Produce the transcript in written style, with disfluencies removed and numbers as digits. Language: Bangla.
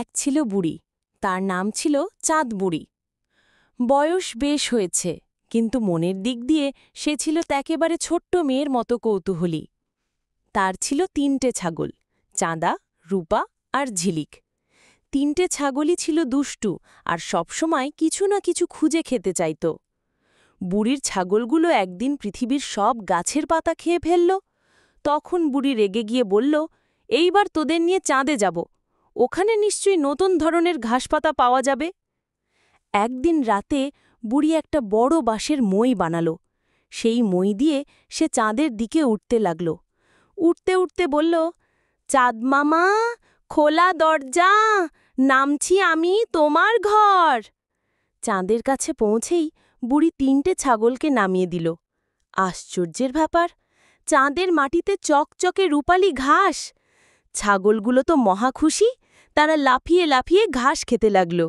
এক ছিল বুড়ি, তার নাম ছিল চাঁদ বুড়ি। বয়স বেশ হয়েছে, কিন্তু মনের দিক দিয়ে সে ছিল একেবারে ছোট্ট মেয়ের মতো কৌতূহলী। তার ছিল ৩টে ছাগল, চাঁদা, রূপা আর ঝিলিক। ৩টে ছাগলই ছিল দুষ্টু আর সবসময় কিছু না কিছু খুঁজে খেতে চাইত। বুড়ির ছাগলগুলো একদিন পৃথিবীর সব গাছের পাতা খেয়ে ফেলল। তখন বুড়ি রেগে গিয়ে বলল, এইবার তোদের নিয়ে চাঁদে যাব, ওখানে নিশ্চয়ই নতুন ধরনের ঘাসপাতা পাওয়া যাবে। একদিন রাতে বুড়ি একটা বড় বাঁশের মই বানাল। সেই মই দিয়ে সে চাঁদের দিকে উঠতে লাগল। উঠতে উঠতে বলল, চাঁদ মামা, খোলা দরজা, নামছি আমি তোমার ঘর। চাঁদের কাছে পৌঁছেই বুড়ি ৩টে ছাগলকে নামিয়ে দিল। আশ্চর্যের ব্যাপার, চাঁদের মাটিতে চকচকে রূপালি ঘাস। ছাগলগুলো তো মহা খুশি, তারা লাফিয়ে লাফিয়ে ঘাস খেতে লাগল।